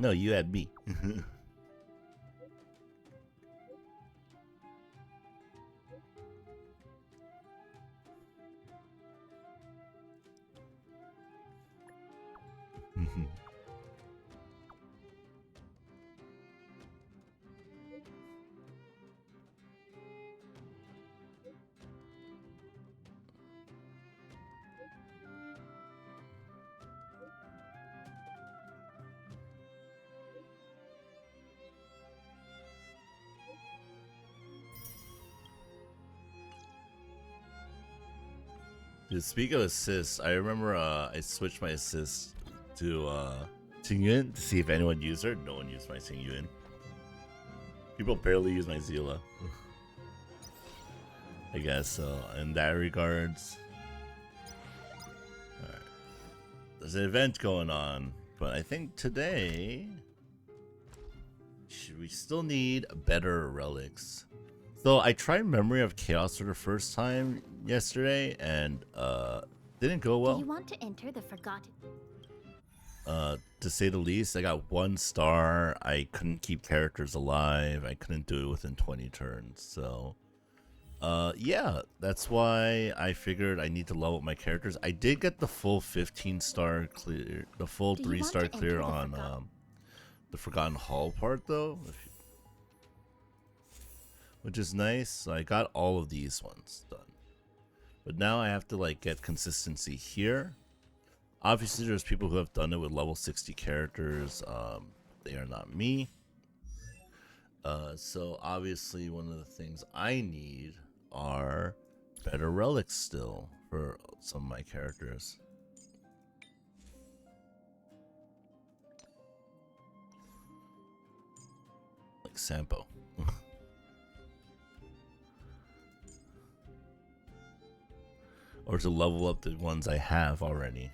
No, you had me. Dude, speak of assists, I remember I switched my assist to Tingyun to see if anyone used her. No one used my Tingyun. People barely use my Zila. I guess so. In that regards, all right. There's an event going on, but I think today we still need better relics. So I tried Memory of Chaos for the first time yesterday, and didn't go well. Do you want to enter the Forgotten? To say the least, I got 1 star. I couldn't keep characters alive. I couldn't do it within 20 turns. So, yeah, that's why I figured I need to level up my characters. I did get the full 15-star clear, the full 3-star clear on the Forgotten Hall part though. Which is nice. So I got all of these ones done. But now I have to like get consistency here. Obviously there's people who have done it with level 60 characters. They are not me. So obviously one of the things I need are better relics still for some of my characters. Like Sampo. Or to level up the ones I have already.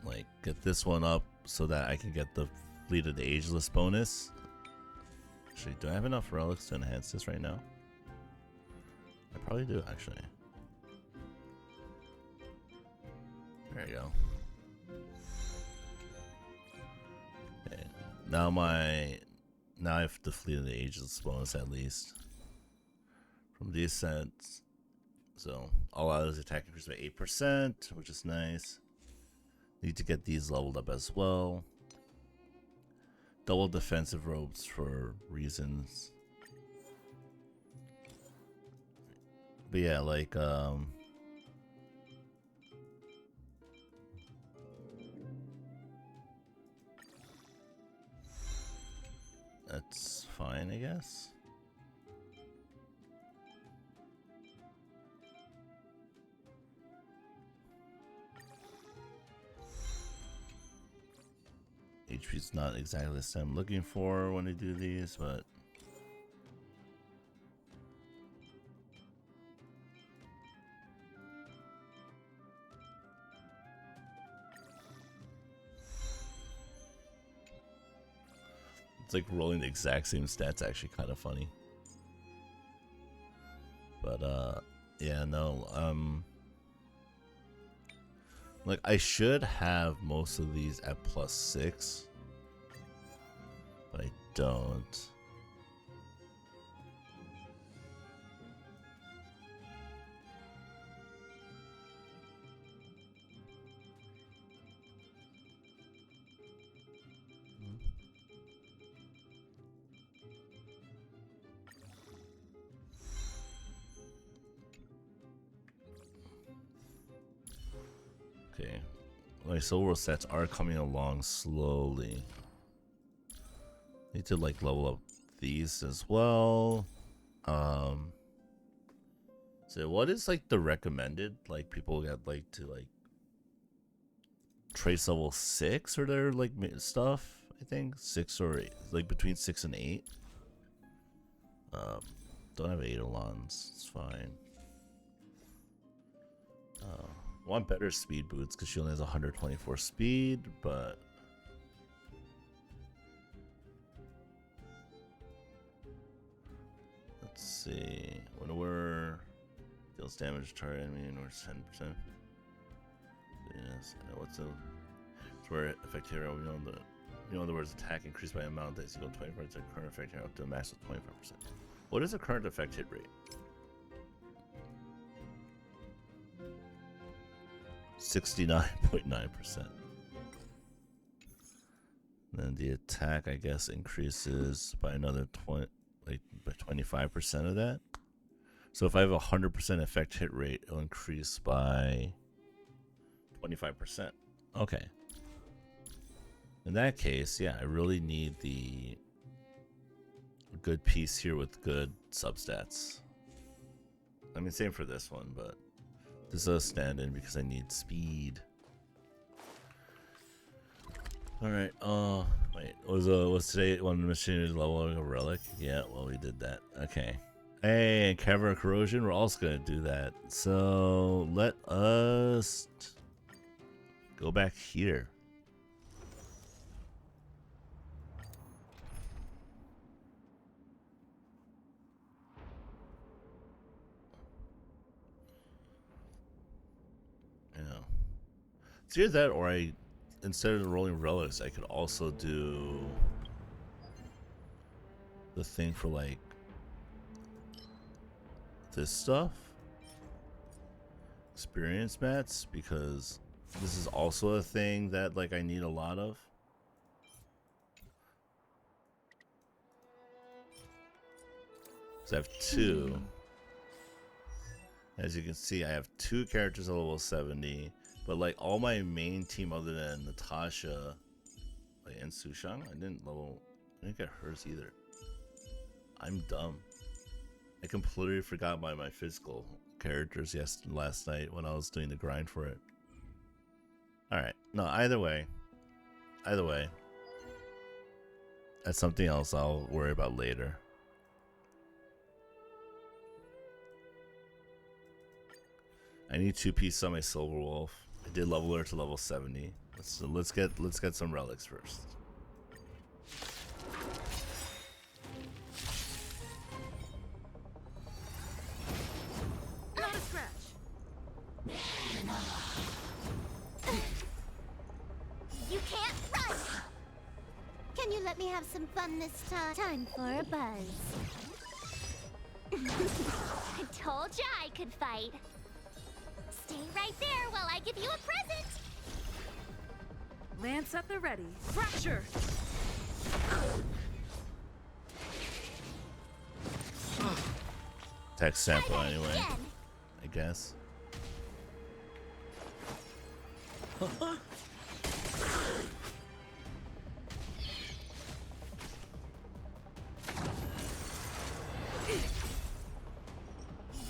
Like, get this one up so that I can get the Fleet of the Ageless bonus. Actually, do I have enough relics to enhance this right now? I probably do, actually. There you go. Okay. Now I have the Fleet of the Ageless bonus at least. From these sets. So, all out is attack increased by 8%, which is nice. Need to get these leveled up as well. Double defensive robes for reasons. But yeah, like, that's fine, I guess. HP's not exactly the same I'm looking for when I do these, but it's like rolling the exact same stats, actually kind of funny. But yeah, no, like I should have most of these at +6, but I don't. Okay, my silver sets are coming along slowly. Need to like level up these as well. So what is like the recommended? Like people get like to like trace level 6 or their like stuff. I think 6 or 8, like between 6 and 8. Don't have Eidolons. It's fine. Want better speed boots because she only has 124 speed, but let's see. When we're deals damage to target enemy and we're 10%. Yes, what's the where effect hero, in other words, attack increased by amount that's equal to 25%, current effect hero up to a max of 25%. What is the current effect hit rate? 69.9%. Then the attack, I guess, increases by another 20, like by 25% of that. So if I have a 100% effect hit rate, it'll increase by 25%. Okay. In that case, yeah, I really need a good piece here with good substats. I mean, same for this one, but this does stand in because I need speed. All right. Wait. Was today one machine level a relic? Yeah. Well, we did that. Okay. Hey, cavern corrosion. We're also gonna do that. So let us go back here. Yeah. It's either that, or instead of rolling relics, I could also do the thing for like this stuff, experience mats, because this is also a thing that like I need a lot of. So I have two. As you can see, I have two characters at level 70, but like all my main team other than Natasha and Sushang, I didn't get hers either. I'm dumb. I completely forgot my physical characters last night when I was doing the grind for it. Alright, no, either way, that's something else I'll worry about later. I need 2 pieces on my Silver Wolf. I did level her to level 70. Let's get some relics first. Not a scratch. You can't run! Can you let me have some fun this time? Time for a buzz. I told ya I could fight. Stay right there while I give you a present. Lance at the ready. Fracture! Text sample Try that anyway, again. I guess.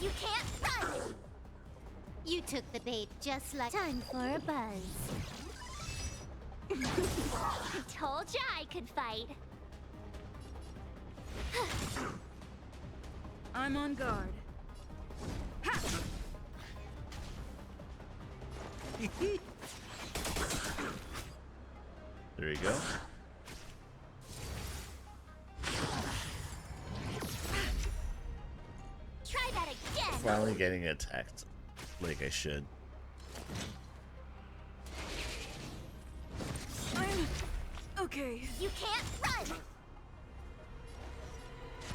You can't run! You took the bait just like time for a buzz. I told ya I could fight. I'm on guard. Ha! There you go. Try that again! Finally getting attacked like I should. I'm okay. You can't run!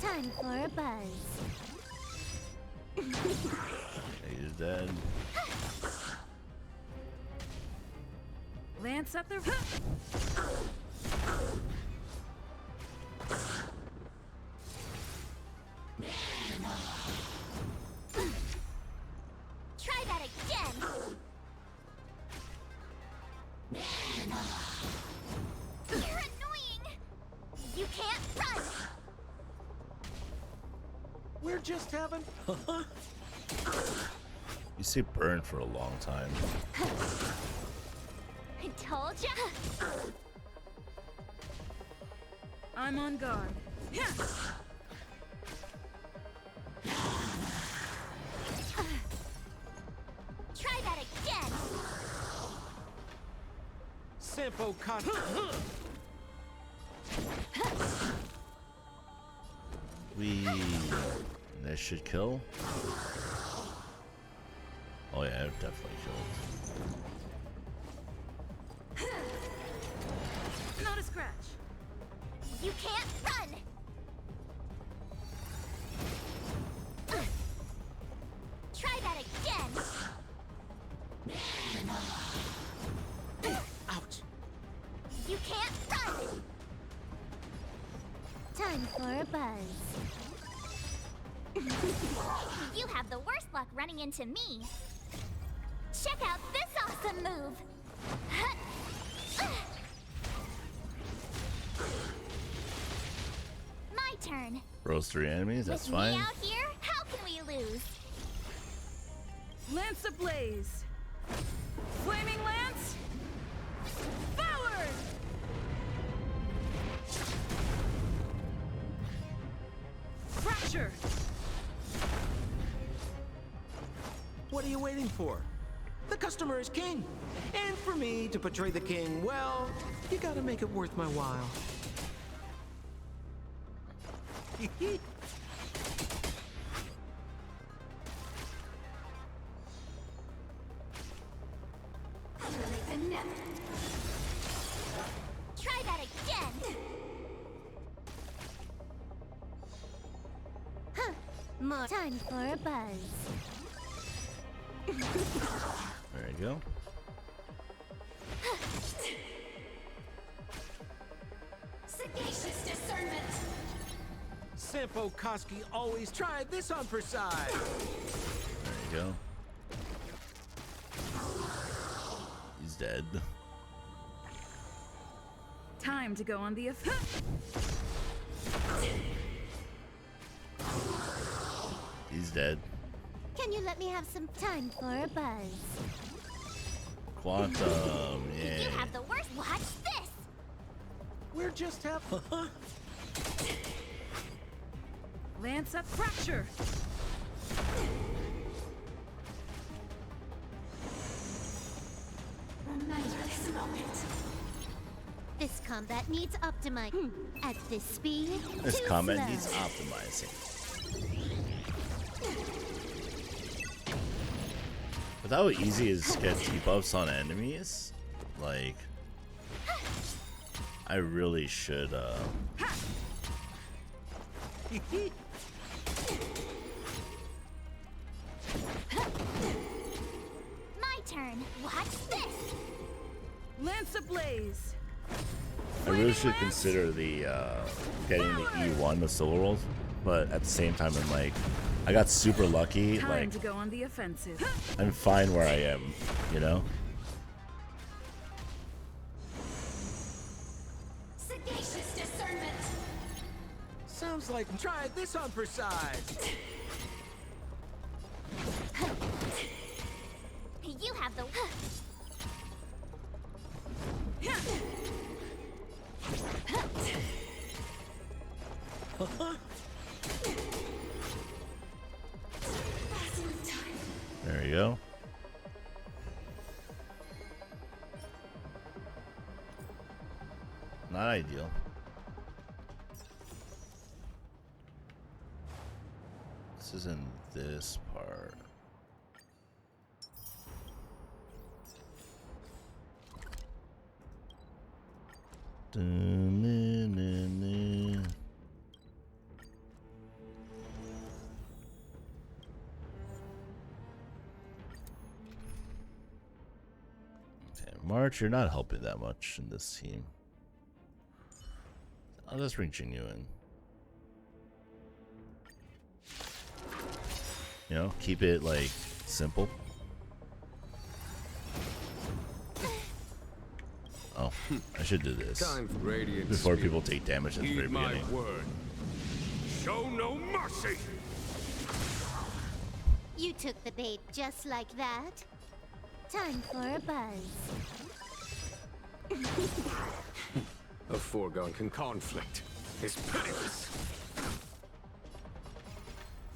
Time for a buzz. He's dead. Lance at the Try that again! You're annoying! You can't run! We're just having fun. You see burn for a long time. I told ya! I'm on guard. Yeah. Try that again! Sampo con. This should kill. Oh yeah, it definitely killed. You can't run! Try that again! Ouch. You can't run! Time for a buzz. You have the worst luck running into me. Check out this awesome move! My turn. Rose 3 enemies, that's With fine. me out here, how can we lose? Lance ablaze. Flaming lance. Forward. Fracture. What are you waiting for? The customer is king. And for me to portray the king, well, you gotta make it worth my while. Try that again! Huh. More time for a buzz. There you go. Sagacious discernment! Sampo Koski always tried this on for size. There you go. He's dead. Time to go on the He's dead. Can you let me have some time for a buzz? Quantum, yeah. You have the worst. Watch this! We're just having. Lance up. Fracture. Remember this moment. This combat needs optimizing. At this speed, This too combat slow. needs optimizing. With how easy it is to get debuffs on enemies, like, I really should, My turn. Watch this. Lance ablaze. I really should consider the, getting the E1 of Soul Rolls, but at the same time, I'm like, I got super lucky, Time like, to go on the offensive. I'm fine where I am, you know? Sagacious discernment. Sounds like try this on for size. You have the. There you go. Not ideal. This is in this part. Dun-dun-dun-dun. Okay, March, you're not helping that much in this team. I'll just bring Jinyu in. You know, keep it like simple. Oh, I should do this Time for radiant before spirit. people take damage at the very Heed my beginning. word. Show no mercy. You took the bait just like that. Time for a buzz. A foregone conflict is pitiless.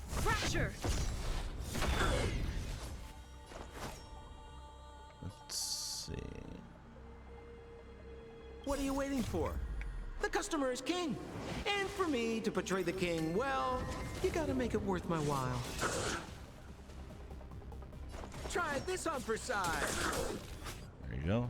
Fracture. Let's see. What are you waiting for? The customer is king. And for me to portray the king, well, you gotta make it worth my while. Try this on for size. There you go.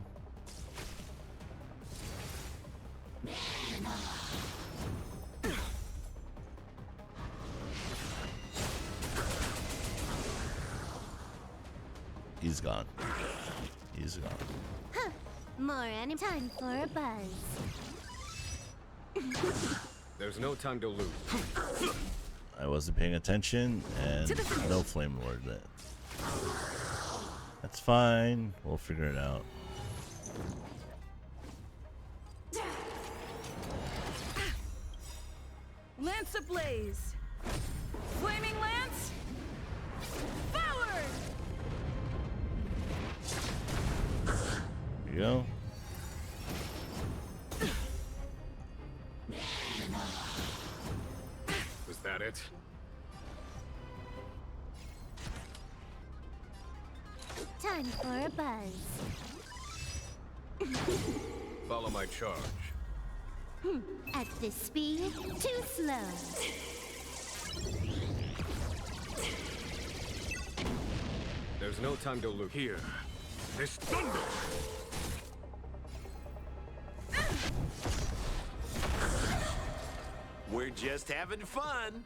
He's gone. He's gone. Huh. More any time for a buzz. There's no time to lose. I wasn't paying attention, and no Flame Lord then. That's fine. We'll figure it out. Lance ablaze. Flaming lance. Forward. Here you go. Was that it? Time for a buzz. Follow my charge. At this speed, too slow. There's no time to lose. Here. This thunder! We're just having fun.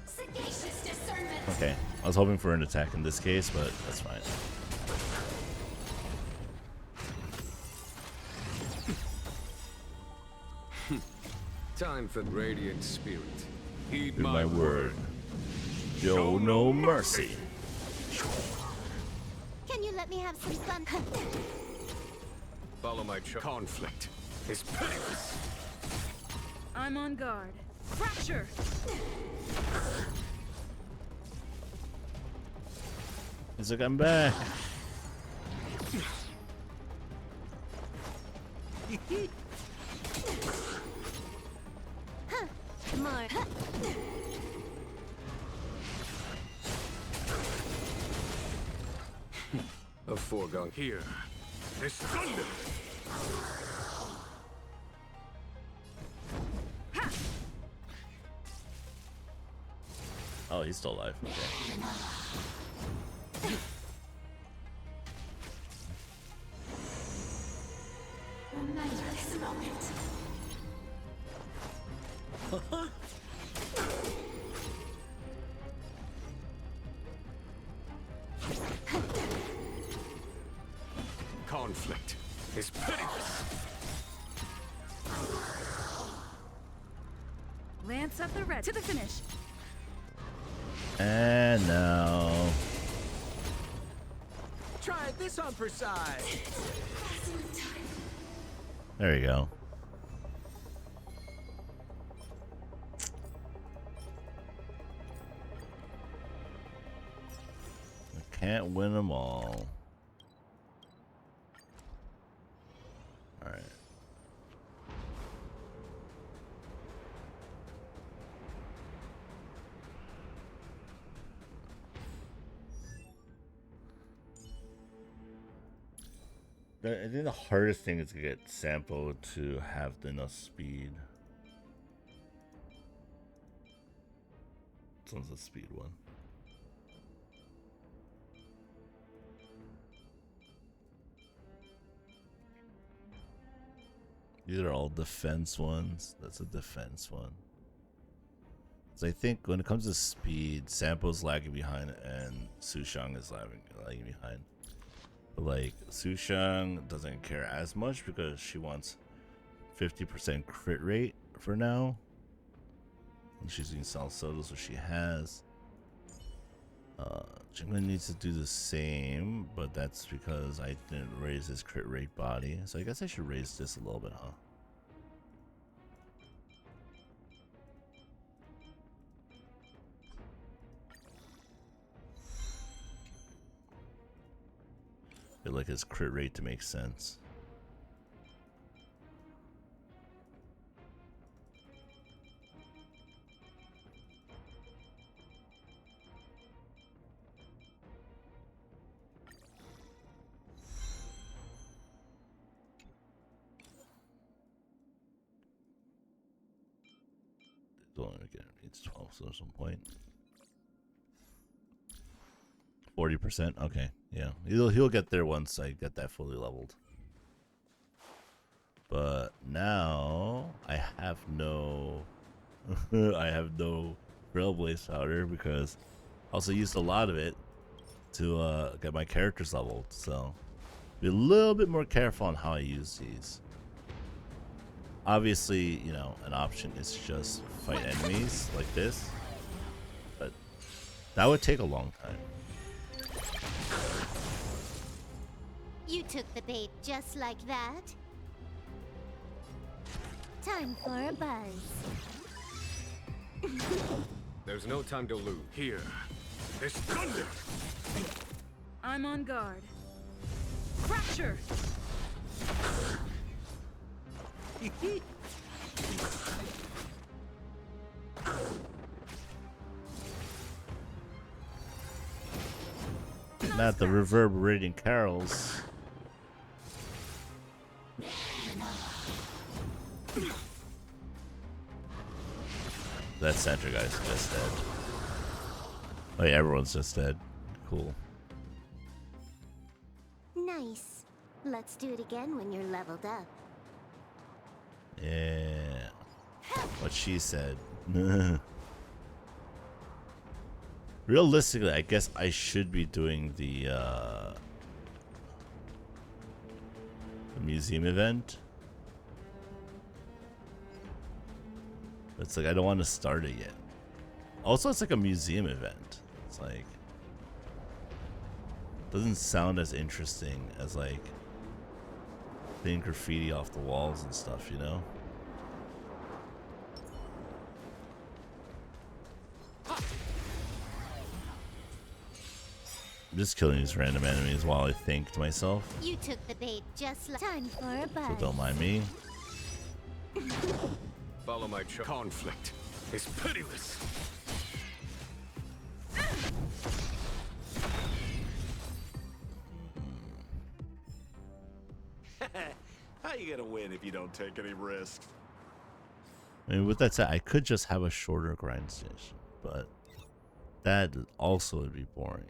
Sagacious discernment. Okay. I was hoping for an attack in this case, but that's fine. Time for radiant spirit. Heed Do my word. Show no mercy. Can you let me have some fun? Follow my charge. Conflict is pitiless. I'm on guard. Fracture. He's like, I'm back. More. A foregone. Here. This thunder! Oh, he's still alive. Okay. Remember this moment. Conflict is pitiless. Lance at the red. To the finish. And now. Try this on for size. There you go. I can't win them all. All right. I think the hardest thing is to get Sampo to have enough speed. This one's a speed one. These are all defense ones. That's a defense one. So I think when it comes to speed, Sampo's lagging behind and Sushang is lagging behind. But like Sushang doesn't care as much because she wants 50% crit rate for now. And she's using Salsoda, so she has. Jingling needs to do the same, but that's because I didn't raise his crit rate body. So I guess I should raise this a little bit, huh? I'd like his crit rate to make sense. It's 12, so there's some point. 40%. Okay, yeah, he'll get there once I get that fully leveled. But now I have no, I have no Trailblaze powder because I also used a lot of it to get my characters leveled. So be a little bit more careful on how I use these. Obviously, you know, an option is just fight enemies like this, but that would take a long time. You took the bait just like that. Time for a buzz. There's no time to lose. Here. There's thunder! I'm on guard. Fracture! Not the reverberating carols. That center guy's just dead. Oh yeah, everyone's just dead. Cool. Nice. Let's do it again when you're leveled up. Yeah. What she said. Realistically, I guess I should be doing the museum event. But it's like I don't want to start it yet. Also, it's like a museum event. It's like doesn't sound as interesting as like seeing graffiti off the walls and stuff, you know? I'm just killing these random enemies while I think to myself. You took the bait just like time for a buzz. So don't mind me. Follow my conflict is pitiless. How you gonna win if you don't take any risks? I mean, with that said, I could just have a shorter grind station, but that also would be boring.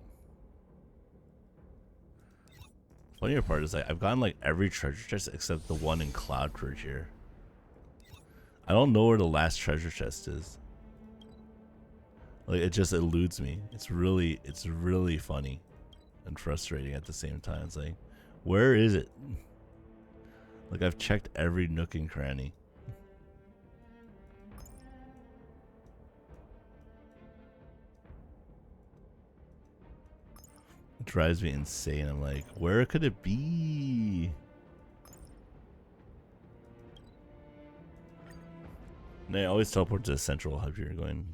Funnier part is like I've gotten like every treasure chest except the one in Cloudbridge here. I don't know where the last treasure chest is. Like it just eludes me. It's really funny and frustrating at the same time. It's like, where is it? Like I've checked every nook and cranny. It drives me insane. I'm like, where could it be? And I always teleport to the central hub here going.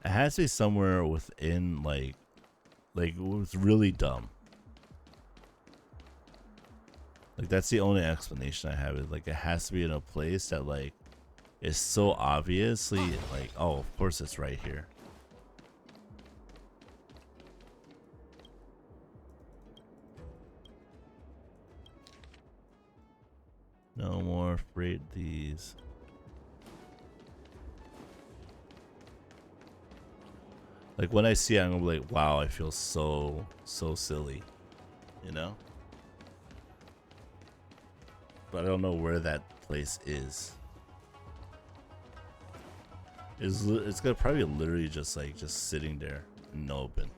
It has to be somewhere within like it was really dumb. Like that's the only explanation I have. Is like it has to be in a place that like is so obviously like, oh, of course it's right here. No more freight these. Like when I see it, I'm gonna be like, wow, I feel so silly, you know? But I don't know where that place is. It's gonna probably literally just sitting there in the open.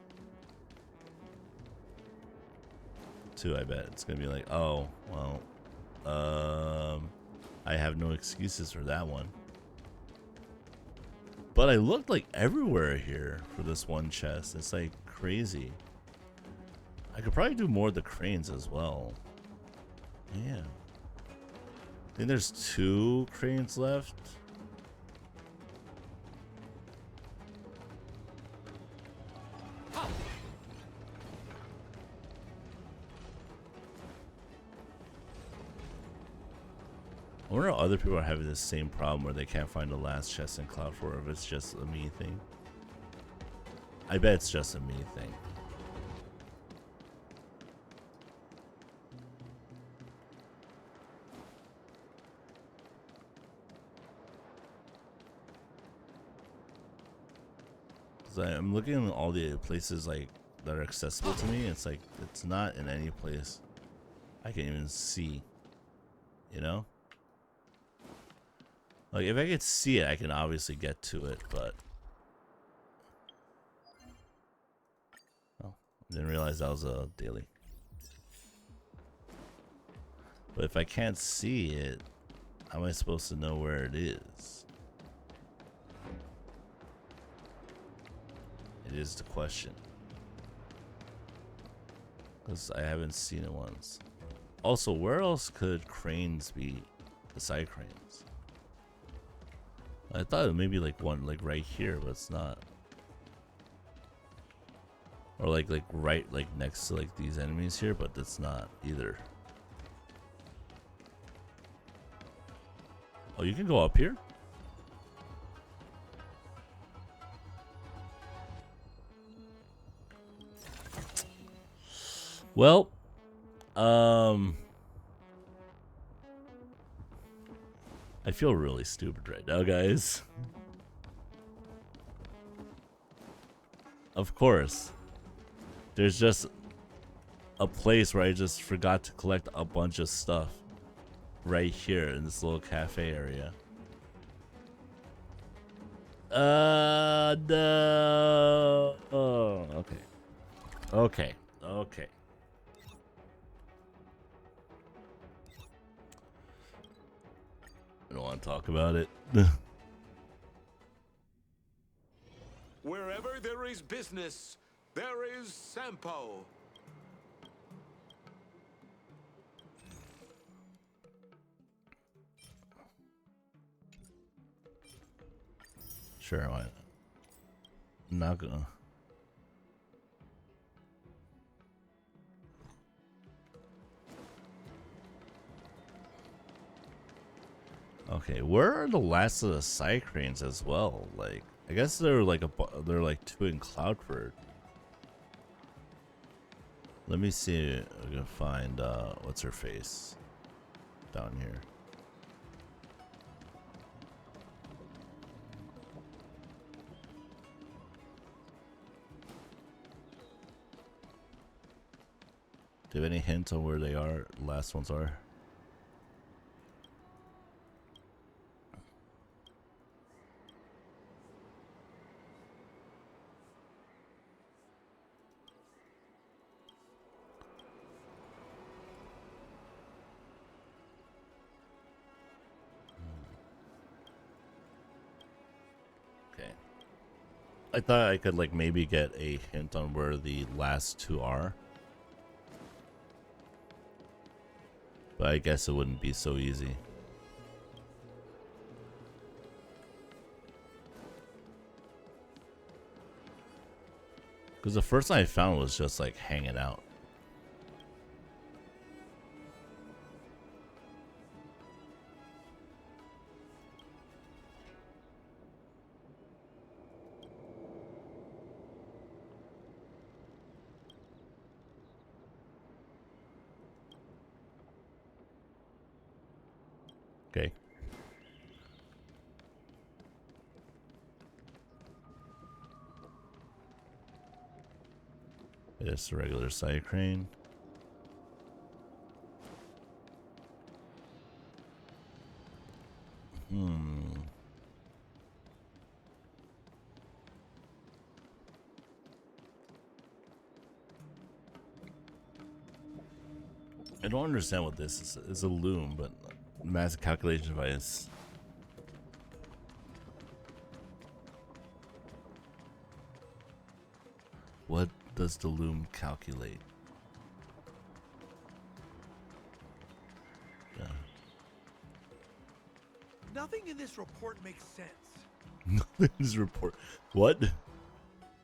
Too, I bet. It's gonna be like, oh, well, I have no excuses for that one. But I looked like everywhere here for this one chest. It's like crazy. I could probably do more of the cranes as well. Yeah. I think there's 2 cranes left. I wonder if other people are having the same problem where they can't find the last chest in Cloud 4, if it's just a me thing. I bet it's just a me thing. I'm looking at all the places like that are accessible to me. It's like it's not in any place I can even see, you know. Like, if I could see it, I can obviously get to it, but... Oh, I didn't realize that was a daily. But if I can't see it, how am I supposed to know where it is? It is the question. Because I haven't seen it once. Also, where else could cranes be beside cranes? I thought it maybe like one like right here, but it's not. Or like right like next to like these enemies here, but that's not either. Oh, you can go up here? Well, I feel really stupid right now, guys. Of course. There's just a place where I just forgot to collect a bunch of stuff. Right here in this little cafe area. No. Oh, okay. Okay. Okay. I don't want to talk about it. Wherever there is business, there is Sampo. Sure, why not? I'm not gonna. Okay, where are the last of the Cycranes as well? Like, I guess they're like they're like two in Cloudford. Let me see if I can find what's her face down here. Do you have any hint on where they are? The last ones are. Okay. I thought I could like maybe get a hint on where the last two are. But I guess it wouldn't be so easy. Because the first one I found was just like hanging out. Okay. It's a regular Cycrane. I don't understand what this is. It's a loom, but massive calculation device. What does the loom calculate? Yeah. Nothing in this report makes sense. Nothing in this report. What?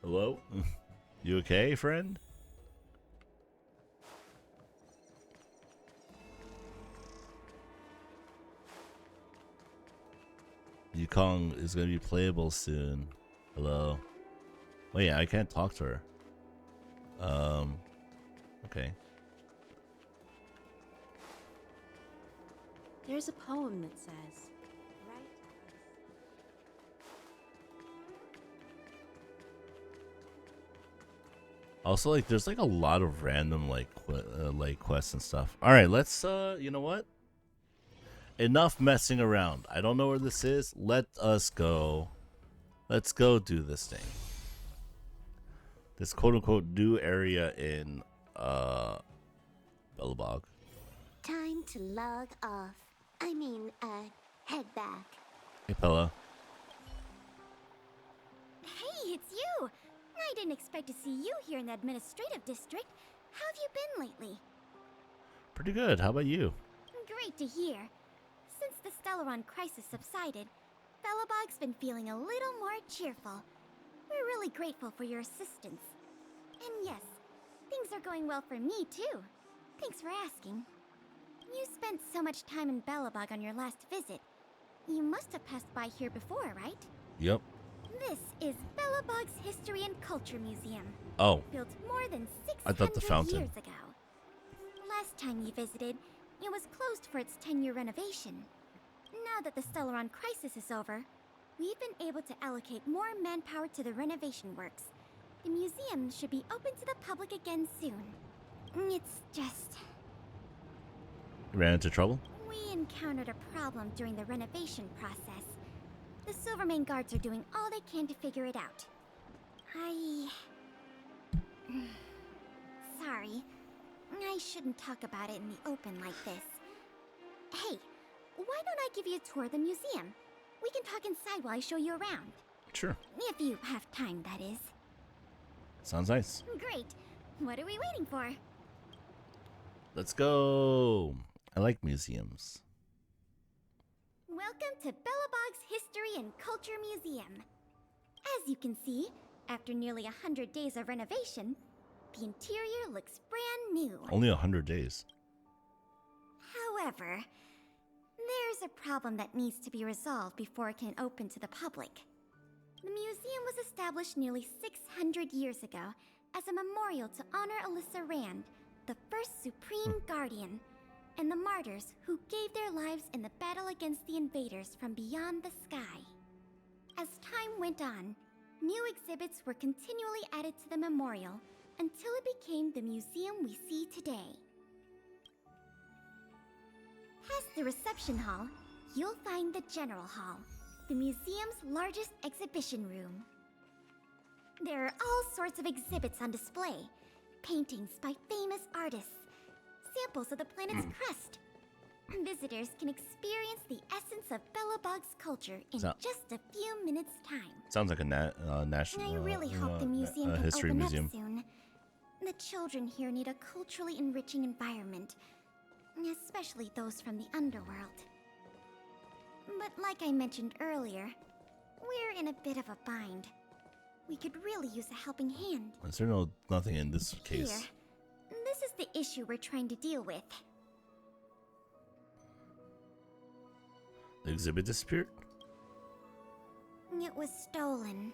Hello? You okay, friend? Yukong is gonna be playable soon. Hello. Oh yeah, I can't talk to her. Okay. There's a poem that says, right? Also, like, there's like a lot of random like quests and stuff. All right, let's you know what? enough messing around. I don't know where this is. Let us go. Let's go do this thing. This quote-unquote new area in Belobog. Time to log off. I mean, head back. Hey, Pella. Hey, it's you! I didn't expect to see you here in the administrative district. How have you been lately? Pretty good. How about you? Great to hear. Since the Stellaron crisis subsided, Belobog's been feeling a little more cheerful. We're really grateful for your assistance. And yes, things are going well for me too. Thanks for asking. You spent so much time in Belobog on your last visit. You must have passed by here before, right? Yep. This is Belobog's History and Culture Museum. Oh, Built more than 600 I thought the fountain. years ago. Last time you visited, it was closed for its 10-year renovation. Now that the Stellaron crisis is over, we've been able to allocate more manpower to the renovation works. The museum should be open to the public again soon. It's just... You ran into trouble? we encountered a problem during the renovation process. The Silvermane guards are doing all they can to figure it out. Sorry. I shouldn't talk about it in the open like this. Hey, why don't I give you a tour of the museum? We can talk inside while I show you around. Sure. If you have time, that is. Sounds nice. Great. What are we waiting for? Let's go. I like museums. Welcome to Belobog's History and Culture Museum. As you can see, after nearly 100 days of renovation, the interior looks brand new. Only 100 days. However, there's a problem that needs to be resolved before it can open to the public. The museum was established nearly 600 years ago as a memorial to honor Alyssa Rand, the first Supreme Guardian, and the martyrs who gave their lives in the battle against the invaders from beyond the sky. As time went on, new exhibits were continually added to the memorial until it became the museum we see today. Past the reception hall, you'll find the General Hall, the museum's largest exhibition room. There are all sorts of exhibits on display, paintings by famous artists, samples of the planet's crust. Visitors can experience the essence of Belobog's culture in just a few minutes' time. Sounds like a national I really hope the museum can history open museum. up soon. The children here need a culturally enriching environment, especially those from the underworld. But like I mentioned earlier, we're in a bit of a bind. We could really use a helping hand. Is there nothing in this case? Here, this is the issue we're trying to deal with. The exhibit disappeared? It was stolen.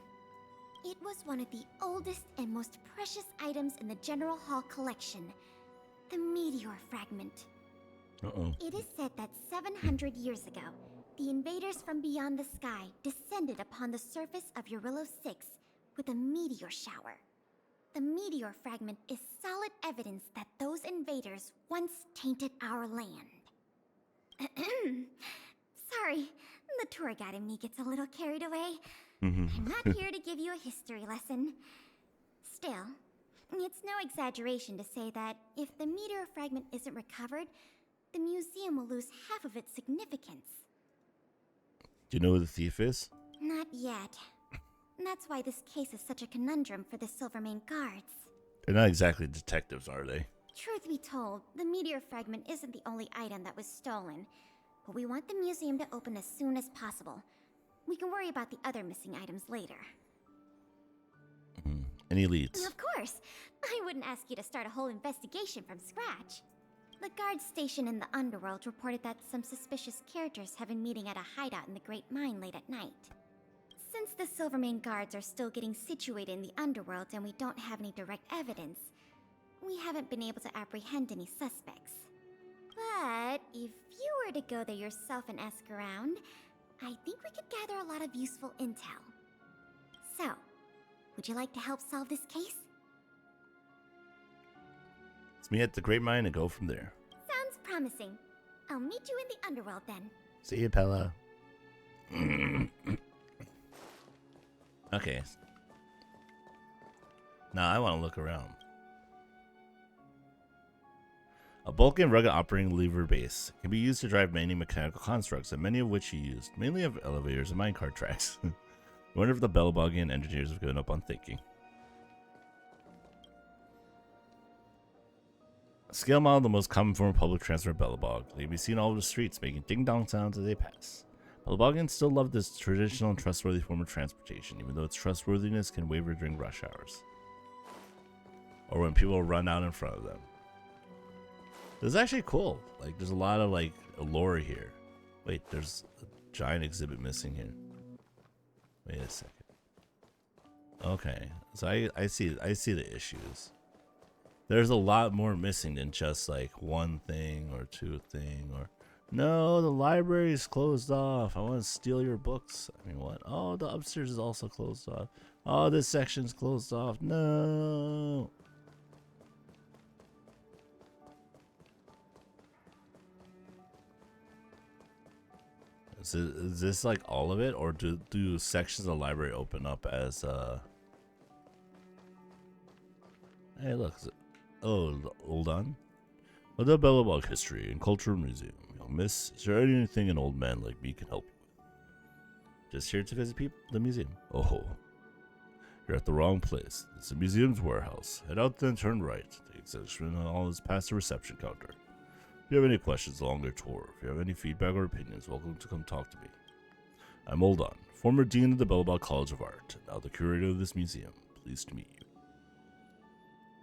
It was one of the oldest and most precious items in the General Hall collection, the meteor fragment. Uh-oh. It is said that 700 years ago, the invaders from beyond the sky descended upon the surface of Eurillo 6 with a meteor shower. The meteor fragment is solid evidence that those invaders once tainted our land. Sorry, the tour guide in me gets a little carried away. I'm not here to give you a history lesson. Still, it's no exaggeration to say that if the meteor fragment isn't recovered, the museum will lose half of its significance. Do you know who the thief is? Not yet. That's why this case is such a conundrum for the Silvermane guards. They're not exactly detectives, are they? Truth be told, the meteor fragment isn't the only item that was stolen, but we want the museum to open as soon as possible. We can worry about the other missing items later. Any leads? Of course! I wouldn't ask you to start a whole investigation from scratch. The guard station in the underworld reported that some suspicious characters have been meeting at a hideout in the Great Mine late at night. Since the Silvermane guards are still getting situated in the underworld and we don't have any direct evidence, we haven't been able to apprehend any suspects. But if you were to go there yourself and ask around, I think we could gather a lot of useful intel. So, would you like to help solve this case? Let's meet at the Great Mine and go from there. Sounds promising. I'll meet you in the underworld then. See you, Pella. Okay. Now I want to look around. A bulky and rugged operating lever base can be used to drive many mechanical constructs, and many of which you used, mainly of elevators and minecart tracks. I wonder if the Bellobogian engineers have given up on thinking. Scale model, the most common form of public transport in Bellobog. They can be seen all over the streets, making ding-dong sounds as they pass. Bellobogians still love this traditional and trustworthy form of transportation, even though its trustworthiness can waver during rush hours. Or when people run out in front of them. This is actually cool. Like, there's a lot of, like, lore here. Wait, there's a giant exhibit missing here. Wait a second. Okay, so I see the issues. There's a lot more missing than just, like, one thing or two thing or... No, the library is closed off. I want to steal your books. I mean, what? Oh, the upstairs is also closed off. Oh, this section's closed off. No. Is this like all of it, or do sections of the library open up as Hey, look. Oh, hold on. Well, the Bellobog History and Culture Museum. Young miss, is there anything an old man like me can help you with? Just here to visit the museum. Oh, you're at the wrong place. It's the museum's warehouse. Head out then turn right. The exhibition hall is past the reception counter. If you have any questions along their tour, if you have any feedback or opinions, welcome to come talk to me. I'm Oldon, former dean of the Bellobog College of Art, and now the curator of this museum. Pleased to meet you.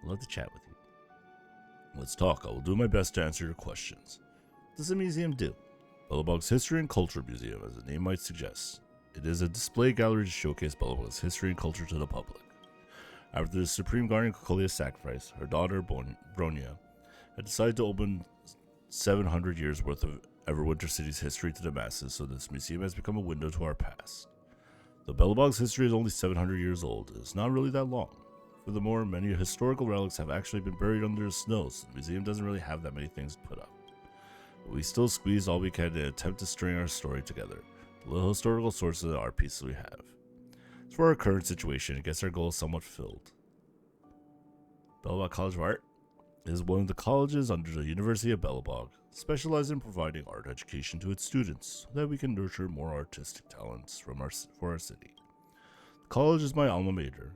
I'd love to chat with you. Let's talk. I will do my best to answer your questions. What does the museum do? Bellobog's History and Culture Museum, as the name might suggest. It is a display gallery to showcase Bellobog's history and culture to the public. After the Supreme Guardian Kokolia's sacrifice, her daughter Bronya had decided to open 700 years worth of Everwinter City's history to the masses, so this museum has become a window to our past. Though Bellobog's history is only 700 years old, it's not really that long. Furthermore, many historical relics have actually been buried under the snow, so the museum doesn't really have that many things to put up. But we still squeeze all we can in an attempt to string our story together, the little historical sources of art pieces we have. As for our current situation, I guess our goal is somewhat fulfilled. Bellobog College of Art is one of the colleges under the University of Bellobog, specializing in providing art education to its students, so that we can nurture more artistic talents for our city. The college is my alma mater.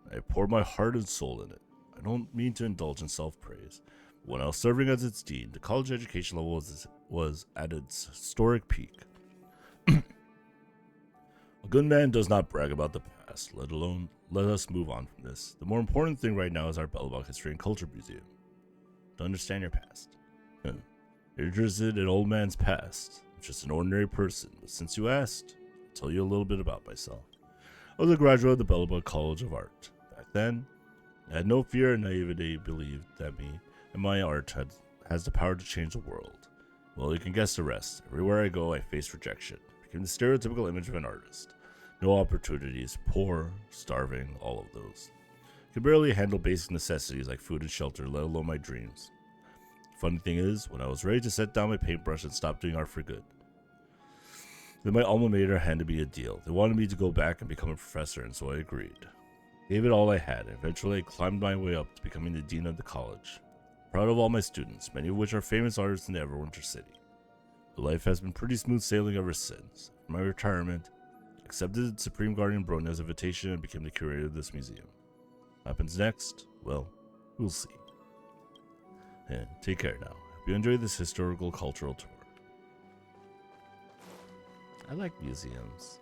I pour my heart and soul in it. I don't mean to indulge in self-praise. But when I was serving as its dean, the college education level was at its historic peak. A good man does not brag about the past, let alone let us move on from this. The more important thing right now is our Bellobog History and Culture Museum. To understand your past. You're interested in old man's past. I'm just an ordinary person, but since you asked, I'll tell you a little bit about myself. I was a graduate of the Bellobog College of Art. Back then, I had no fear and naivety, believed that me and my art has the power to change the world. Well, you can guess the rest. Everywhere I go, I face rejection. I became the stereotypical image of an artist. No opportunities, poor, starving, all of those. I could barely handle basic necessities like food and shelter, let alone my dreams. The funny thing is, when I was ready to set down my paintbrush and stop doing art for good, then my alma mater handed me a deal. They wanted me to go back and become a professor, and so I agreed. Gave it all I had, and eventually I climbed my way up to becoming the dean of the college. Proud of all my students, many of which are famous artists in the Everwinter City. My life has been pretty smooth sailing ever since. After my retirement, I accepted Supreme Guardian Bronya's invitation and became the curator of this museum. What happens next? Well, we'll see. And take care now. Hope you enjoy this historical cultural tour. I like museums.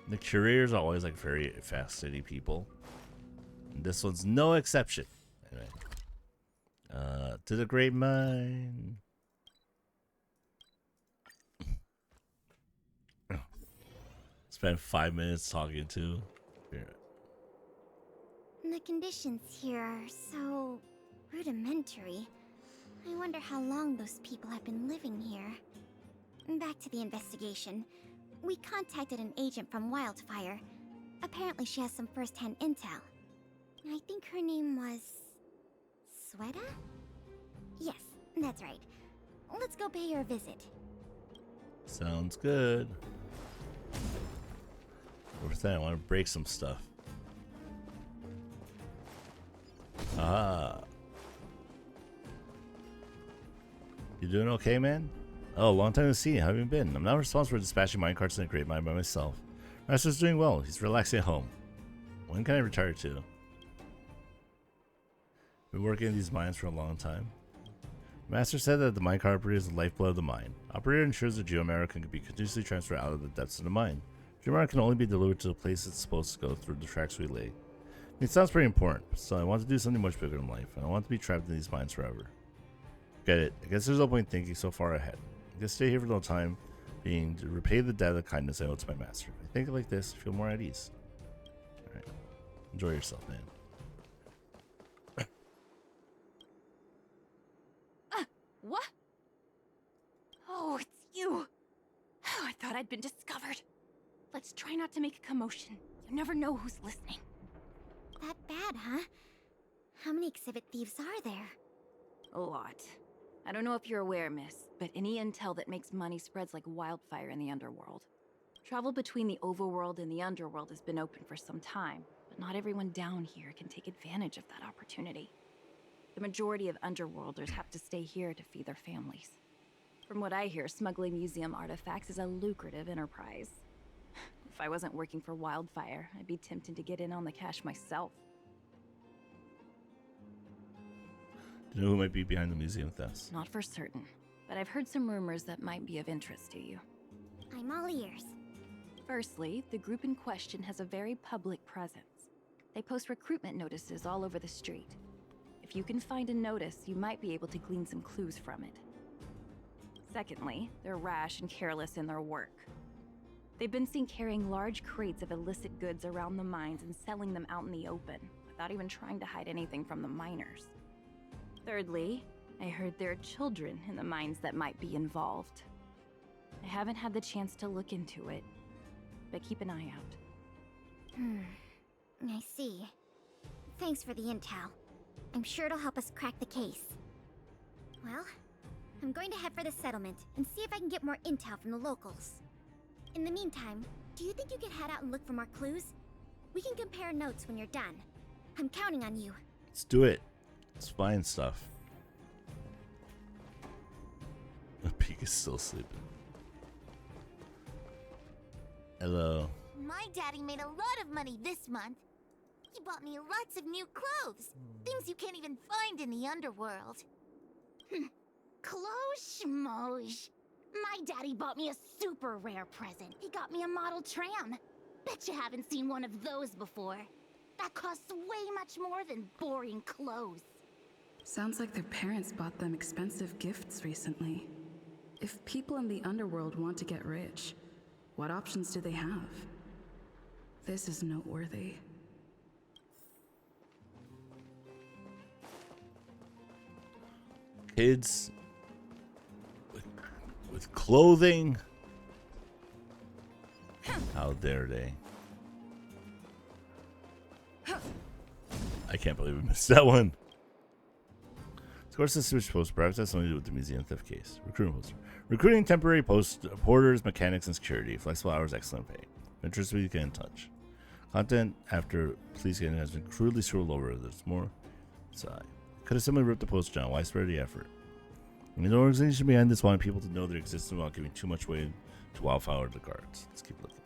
The curators are always like very fascinating people. And this one's no exception. Anyway. To the Great Mine. Spent 5 minutes talking to. The conditions here are so rudimentary. I wonder how long those people have been living here. Back to the investigation. We contacted an agent from Wildfire. Apparently she has some first-hand intel. I think her name was... Sweta? Yes, that's right. Let's go pay her a visit. Sounds good. What's that? I want to break some stuff. Ah. You doing okay, man? Oh, long time to see. How have you been? I'm now responsible for dispatching minecarts in the Great Mine by myself. Master's doing well. He's relaxing at home. When can I retire to? Been working in these mines for a long time. Master said that the minecart operator is the lifeblood of the mine. Operator ensures the geomarrow can be continuously transferred out of the depths of the mine. Geomarrow can only be delivered to the place it's supposed to go through the tracks we lay. It sounds pretty important, so I want to do something much bigger in life. I don't want to be trapped in these mines forever. Get it. I guess there's no point thinking so far ahead. I guess stay here for no time being to repay the debt of kindness I owe to my master. If I think like this, I feel more at ease. Alright. Enjoy yourself, man. What? Oh, it's you. Oh, I thought I'd been discovered. Let's try not to make a commotion. You never know who's listening. That bad, huh? How many exhibit thieves are there? A lot. I don't know if you're aware, miss, but any intel that makes money spreads like wildfire in the underworld. Travel between the overworld and the underworld has been open for some time, but not everyone down here can take advantage of that opportunity. The majority of underworlders have to stay here to feed their families. From what I hear, smuggling museum artifacts is a lucrative enterprise. If I wasn't working for Wildfire, I'd be tempted to get in on the cash myself. Do you know who might be behind the museum thefts? Not for certain, but I've heard some rumors that might be of interest to you. I'm all ears. Firstly, the group in question has a very public presence. They post recruitment notices all over the street. If you can find a notice, you might be able to glean some clues from it. Secondly, they're rash and careless in their work. They've been seen carrying large crates of illicit goods around the mines and selling them out in the open, without even trying to hide anything from the miners. Thirdly, I heard there are children in the mines that might be involved. I haven't had the chance to look into it, but keep an eye out. I see. Thanks for the intel. I'm sure it'll help us crack the case. Well, I'm going to head for the settlement and see if I can get more intel from the locals. In the meantime, do you think you could head out and look for more clues? We can compare notes when you're done. I'm counting on you. Let's do it. Let's find stuff. The peak is still sleeping. Hello. My daddy made a lot of money this month. He bought me lots of new clothes. Things you can't even find in the underworld. Clothes schmoes. My daddy bought me a super rare present. He got me a model tram. Bet you haven't seen one of those before. That costs way much more than boring clothes. Sounds like their parents bought them expensive gifts recently. If people in the underworld want to get rich, what options do they have? This is noteworthy. Kids with clothing. How dare they? I can't believe we missed that one. Of course, the switch post perhaps has something to do with the museum theft case. Recruiting poster. Recruiting temporary porters, mechanics, and security. Flexible hours, excellent pay. Interested, you get in touch. Content after police getting has been crudely scrolled over. There's more. Side. Could have simply ripped the post down. Why spare the effort? I mean, the organization behind this wanted people to know their existence without giving too much weight to Wildfire or the guards. Let's keep looking.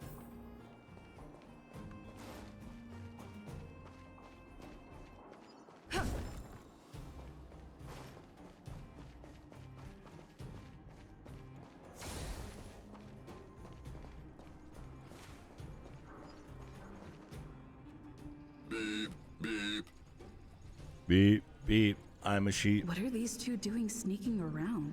Beep, beep. Beep, beep. I'm a sheep. What are these two doing sneaking around?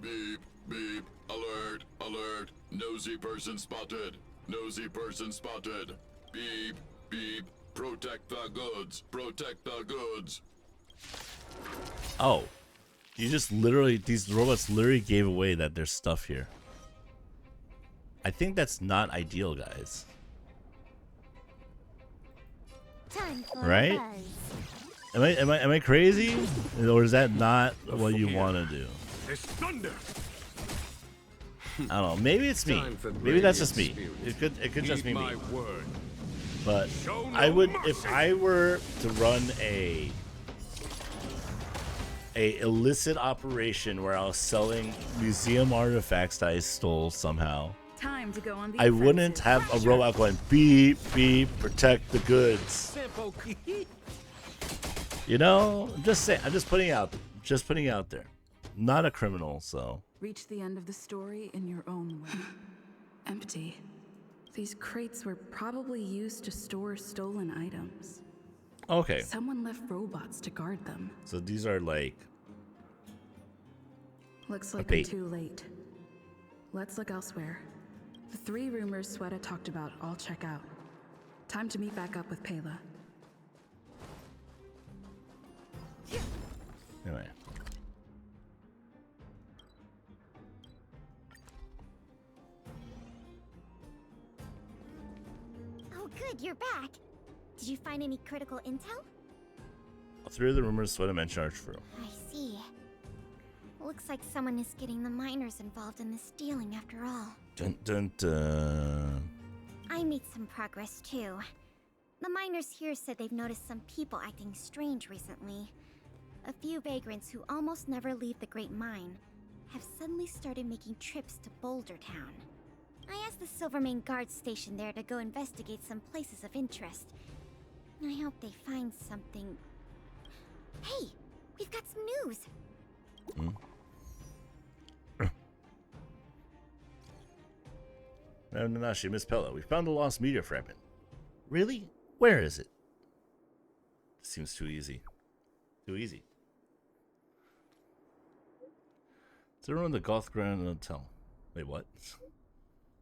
Beep, beep. Alert, alert. Nosy person spotted. Nosy person spotted. Beep, beep. Protect the goods. Protect the goods. Oh. You just literally, these robots literally gave away that there's stuff here. I think that's not ideal, guys. Time for Right? a buzz. Am I crazy? Or is that not what you want to do? There's thunder. I don't know. Maybe it's me. Maybe that's just me. It could just be me. My word. But I would, if I were to run a illicit operation where I was selling museum artifacts that I stole somehow, Time to go on the I wouldn't have a robot going beep beep protect the goods. You know, I'm just saying. I'm just putting out there. Not a criminal, so. Reach the end of the story in your own way. Empty. These crates were probably used to store stolen items. Okay. Someone left robots to guard them. So these are like. Looks like I'm too late. Let's look elsewhere. The 3 rumors Sweta talked about all check out. Time to meet back up with Pela. Anyway. Oh, good, you're back. Did you find any critical intel? 3 of the rumors Sweta mentioned are true. I see. Looks like someone is getting the miners involved in the stealing after all. Dun, dun, dun. I made some progress too. The miners here said they've noticed some people acting strange recently. A few vagrants who almost never leave the Great Mine have suddenly started making trips to Boulder Town. I asked the Silvermane guard station there to go investigate some places of interest. I hope they find something. Hey, we've got some news. Nanashi, Miss Pella, we found a lost meteor fragment. Really? Where is it? Seems too easy. Too easy. It's around the Goth Grand Hotel. Wait, what?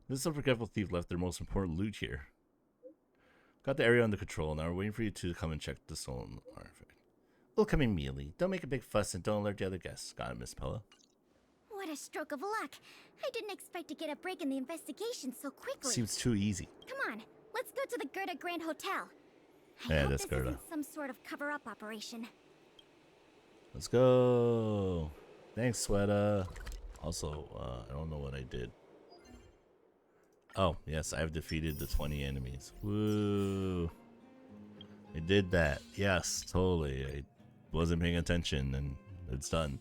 This unforgettable thief left their most important loot here. Got the area under control. Now we're waiting for you two to come and check the stolen artifact. We'll come immediately. Don't make a big fuss and don't alert the other guests. Got it, Miss Pella. What a stroke of luck. I didn't expect to get a break in the investigation so quickly. Seems too easy. Come on, let's go to the Gerda Grand Hotel. I Yeah, hope that's this Gerda. isn't some sort of cover-up operation. Let's go. Thanks, Sweta. Also, I don't know what I did. Oh, yes, I've defeated the 20 enemies. Woo. I did that. Yes, totally. I wasn't paying attention and it's done.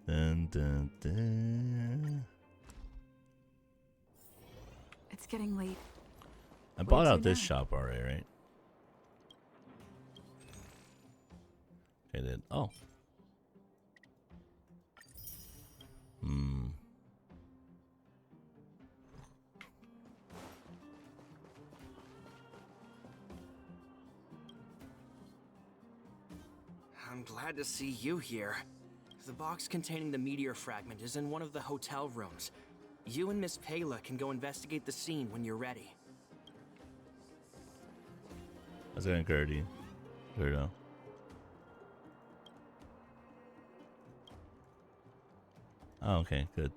Dun, dun, dun. It's getting late. I bought Where out to this now? shop already, right? I did. Oh. I'm glad to see you here. The box containing the meteor fragment is in one of the hotel rooms. You and Miss Pela can go investigate the scene when you're ready. How's it going, Gertie? Gerda. Oh, okay, good.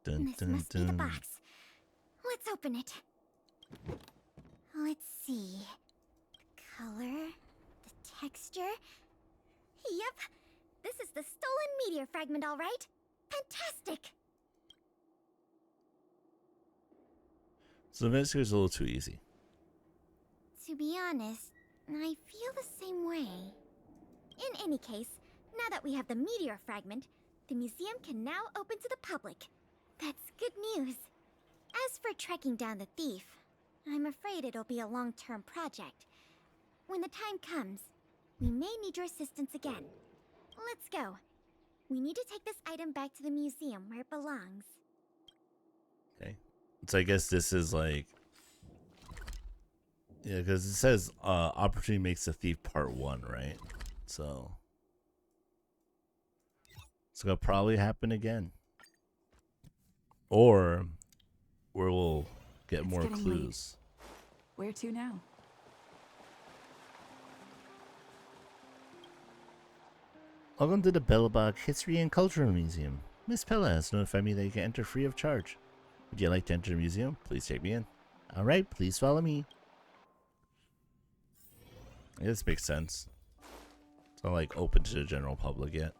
Dun, This dun, must be the dun. box. Let's open it. Let's see. The color, the texture. Yep, this is the stolen meteor fragment, all right. Fantastic. So the investigator's a little too easy. To be honest, I feel the same way. In any case, now that we have the meteor fragment, the museum can now open to the public. That's good news. As for tracking down the thief, I'm afraid it'll be a long-term project. When the time comes, we may need your assistance again. Let's go. We need to take this item back to the museum where it belongs. Okay. So I guess this is like... Yeah, because it says Opportunity Makes the Thief Part 1, right? So... It's going to probably happen again. Or... we'll get more getting late. clues. Where to now? Welcome to the Belobog History and Cultural Museum. Miss Pella has notified me that you can enter free of charge. Would you like to enter the museum? Please take me in. Alright, please follow me. Yeah, this makes sense. It's not like open to the general public yet.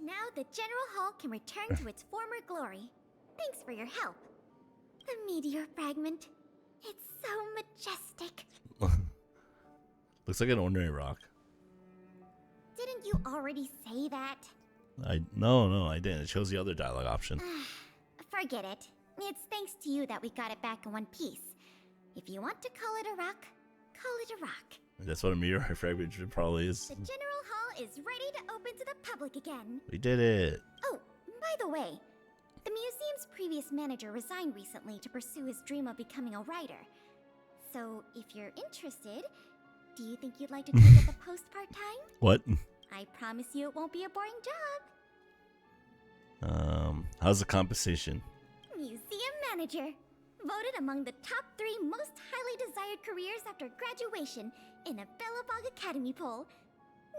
Now the General Hall can return to its former glory. Thanks for your help. The meteor fragment. It's so majestic. Looks like an ordinary rock. Didn't you already say that? No, I didn't. It shows the other dialogue option. Forget it. It's thanks to you that we got it back in one piece. If you want to call it a rock, call it a rock. That's what a meteorite fragment probably is. The General Hall is ready to open to the public again. We did it. Oh, by the way, the museum's previous manager resigned recently to pursue his dream of becoming a writer. So, if you're interested, do you think you'd like to take up the post part-time? What? I promise you it won't be a boring job. How's the compensation? Museum manager. Voted among the top 3 most highly desired careers after graduation in a Belobog Academy poll.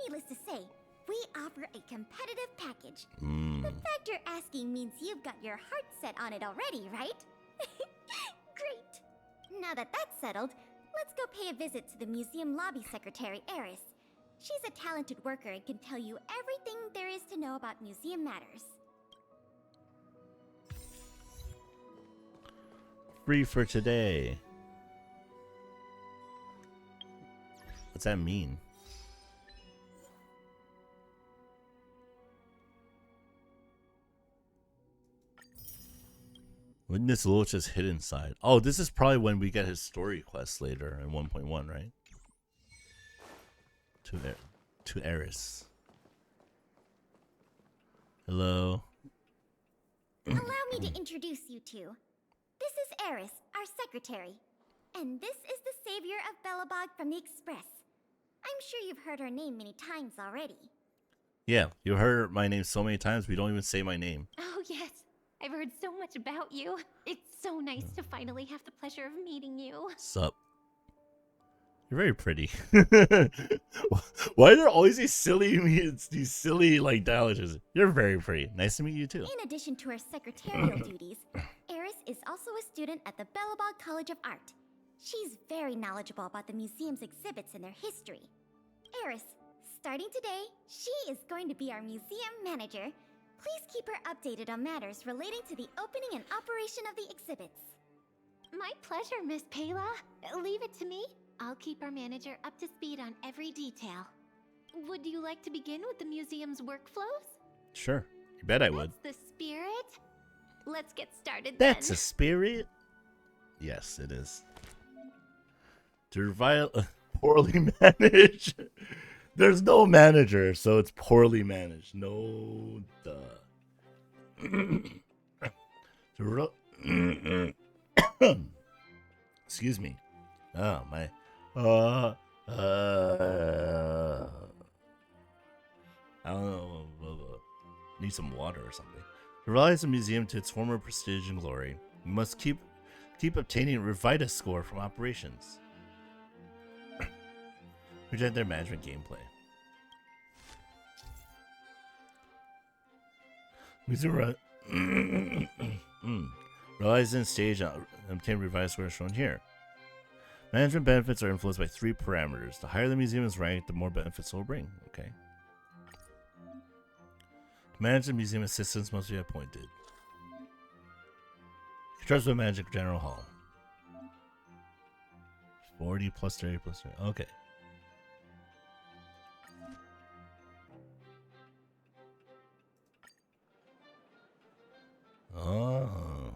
Needless to say, we offer a competitive package. The fact you're asking means you've got your heart set on it already, right? Great. Now that that's settled, let's go pay a visit to the museum lobby secretary, Eris. She's a talented worker and can tell you everything there is to know about museum matters. Free for today. What's that mean? Witness Loach's hidden side. Oh, this is probably when we get his story quest later in 1.1, right? To Eris. Hello. Allow me to introduce you two. This is Eris, our secretary. And this is the savior of Belobog from the Express. I'm sure you've heard her name many times already. Yeah, you heard my name so many times, we don't even say my name. Oh, yes. I've heard so much about you. It's so nice to finally have the pleasure of meeting you. Sup? You're very pretty. Why are there always these silly like dialogues? You're very pretty. Nice to meet you too. In addition to her secretarial duties, Eris is also a student at the Belobog College of Art. She's very knowledgeable about the museum's exhibits and their history. Eris, starting today, she is going to be our museum manager. Please keep her updated on matters relating to the opening and operation of the exhibits. My pleasure, Miss Pela. Leave it to me. I'll keep our manager up to speed on every detail. Would you like to begin with the museum's workflows? Sure. You bet I would. That's the spirit. Let's get started That's then. a spirit? Yes, it is. To revile poorly managed. There's no manager, so it's poorly managed. No duh. Excuse me. Oh my. I don't know. Need some water or something. To realize the museum to its former prestige and glory, you must keep obtaining a Revita score from operations. Reject their management gameplay. Museum realize in stage obtain revised score shown here. Management benefits are influenced by 3 parameters. The higher the museum is ranked, the more benefits it will bring. Okay. To manage the museum, assistants must be appointed. Trust with Magic General Hall. 40 plus 30 plus 30. Okay. Oh.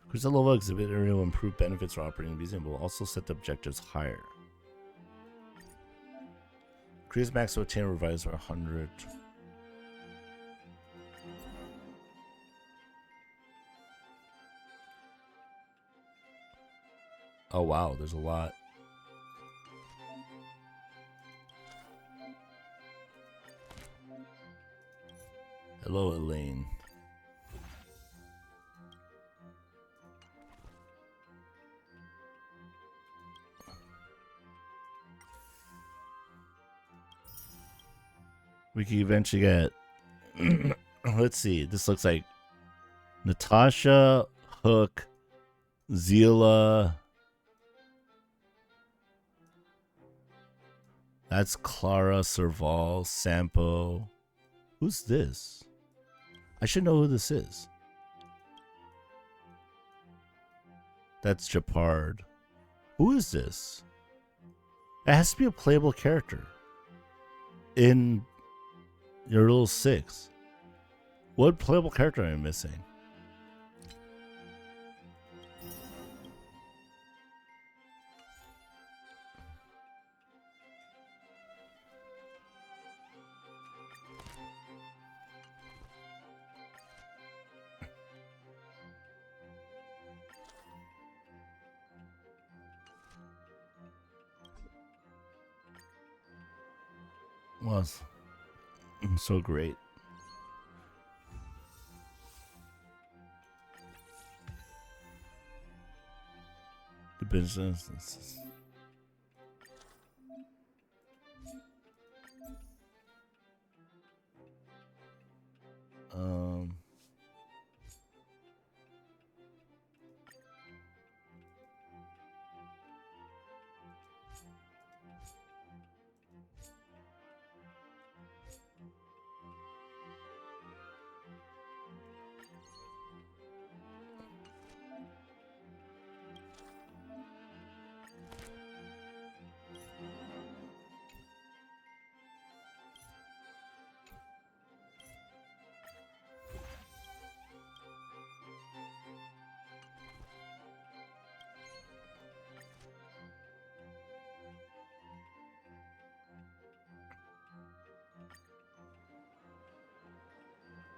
Crystal level exhibit area will improve benefits for operating the museum, but will also set the objectives higher. Increase max to 10 revised for 100. Oh wow, there's a lot. Hello, Elaine. We can eventually get. Let's see. This looks like Natasha, Hook, Zila. That's Clara, Serval, Sampo. Who's this? I should know who this is. That's Japard. Who is this? It has to be a playable character in your little 6. What playable character am I missing? Well, it's so great. The business.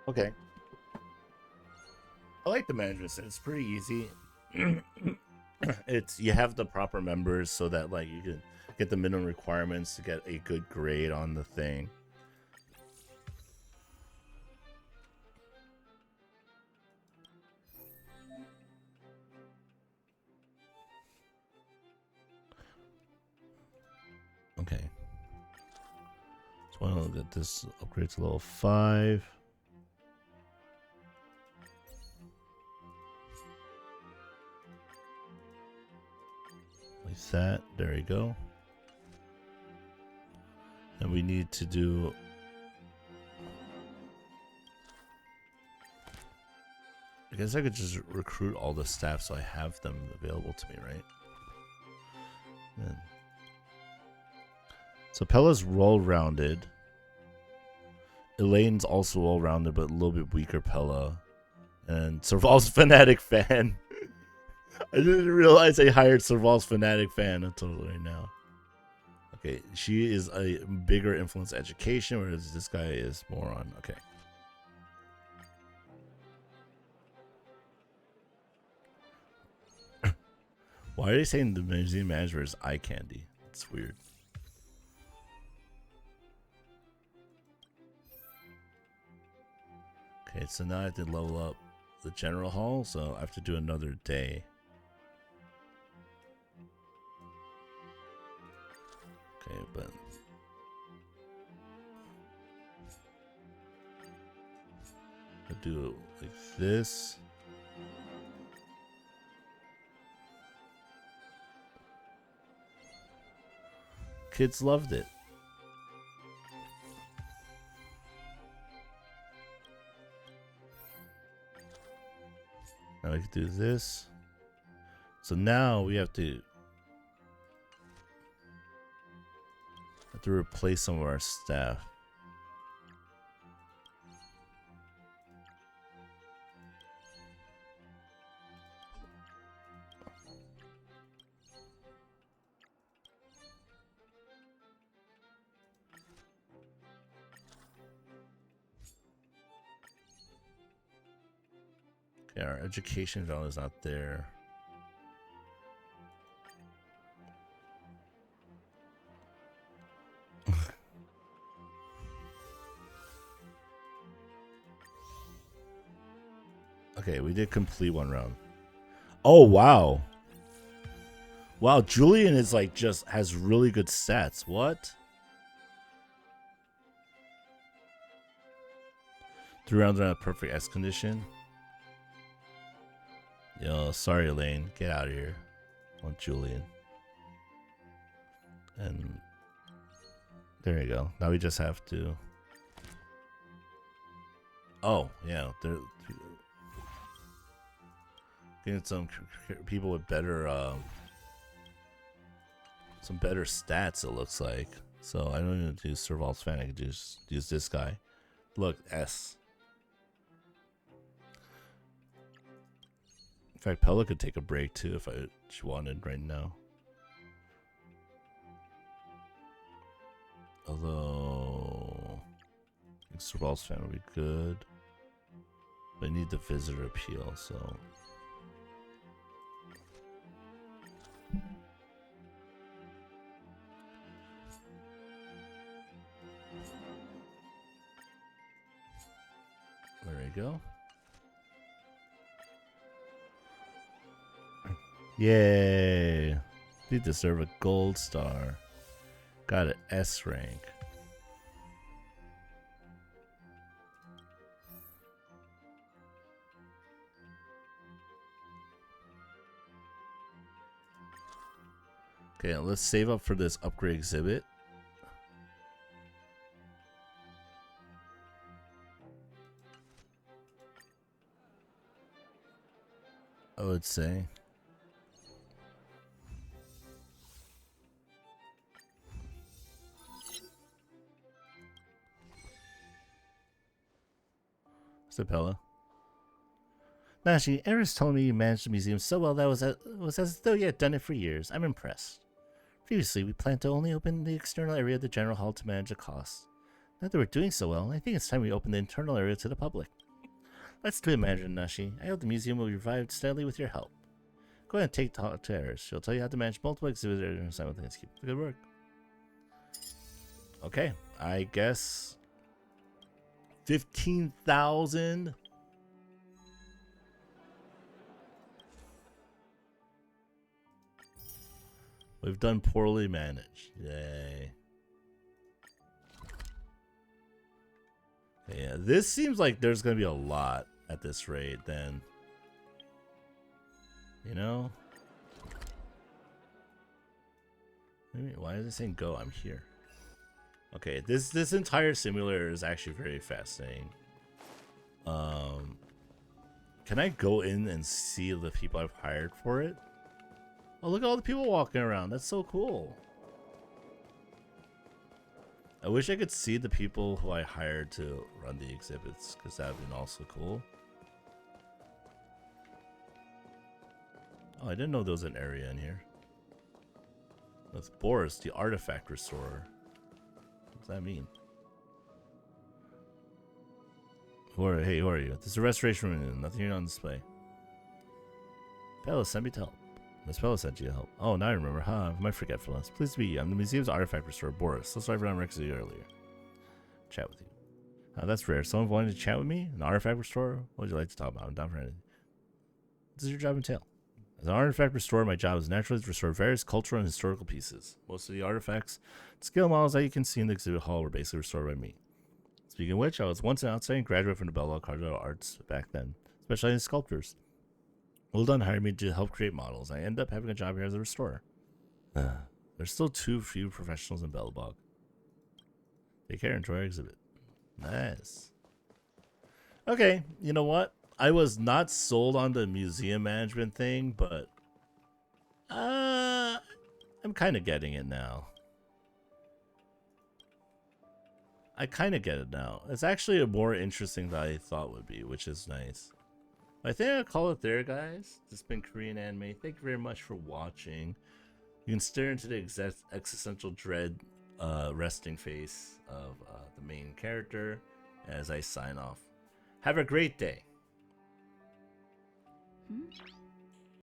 Okay. I like the management system. It's pretty easy. It's you have the proper members so that like you can get the minimum requirements to get a good grade on the thing. Okay. So I'll get this upgrade to level 5. Like that. There you go. And we need to do... I guess I could just recruit all the staff so I have them available to me, right? Yeah. So Pella's well-rounded. Elaine's also well-rounded, but a little bit weaker Pella. And Serval's Fanatic fan. I didn't realize I hired Serval's Fanatic fan until right now. Okay, she is a bigger influence education, whereas this guy is more on... Okay. Why are they saying the museum manager is eye candy? It's weird. Okay, so now I have to level up the general hall, so I have to do another day. Okay, but I'll do it like this. Kids loved it. Now we can do this. So now we have to replace some of our staff. Okay, our education value is not there. Okay, we did complete one round. Oh, wow. Wow, Julian is like just has really good stats. What? 3 rounds around a perfect S condition. Yo, sorry, Elaine. Get out of here. I want Julian. And there you go. Now we just have to. Oh, yeah. Getting some people with better, some better stats, it looks like. So I don't need to do Serval's fan. I can just use this guy. Look, S. In fact, Pella could take a break too if she wanted right now. Although, I think Serval's fan would be good. But I need the visitor appeal, so. There we go. Yay! You deserve a gold star. Got an S rank. Okay, let's save up for this upgrade exhibit. I would say. Pella. Nashi, Eris told me you managed the museum so well that was as though you had done it for years. I'm impressed. Previously, we planned to only open the external area of the general hall to manage the costs. Now that we're doing so well, I think it's time we open the internal area to the public. Let's do it, Manager Nashi. I hope the museum will be revived steadily with your help. Go ahead and talk to Eris. She'll tell you how to manage multiple exhibitors simultaneously. Keep up the good work. Okay, I guess 15,000. We've done poorly managed. Yay. Yeah, this seems like there's going to be a lot at this rate then. You know? Maybe, why is it saying go? I'm here. Okay, this entire simulator is actually very fascinating. Can I go in and see the people I've hired for it? Oh, look at all the people walking around. That's so cool. I wish I could see the people who I hired to run the exhibits, because that would be also cool. Oh, I didn't know there was an area in here. With Boris, the artifact restorer. What does that mean? Who are you? This is a restoration room. Nothing here on display. Pella sent me to help. Miss Pella sent you to help. Oh, now I remember. My forgetfulness. Pleased to be you. I'm the museum's artifact restorer, Boris. That's why I ran Rex earlier. Chat with you. That's rare. Someone wanted to chat with me? An artifact restorer? What would you like to talk about? I'm down for anything. What does your job entail? As an artifact restorer, my job is naturally to restore various cultural and historical pieces. Most of the artifacts, scale models that you can see in the exhibit hall were basically restored by me. Speaking of which, I was once an outstanding graduate from the Belleville College of Arts back then, specializing in sculptors. Well done hired me to help create models. I ended up having a job here as a restorer. There's still too few professionals in Bellebog. Take care, enjoy our exhibit. Nice. Okay, you know what? I was not sold on the museum management thing, but I'm kind of getting it now. I kind of get it now. It's actually a more interesting than I thought would be, which is nice. I think I'll call it there, guys. This has been Korean Anime. Thank you very much for watching. You can stare into the existential dread resting face of the main character as I sign off. Have a great day. Hmm?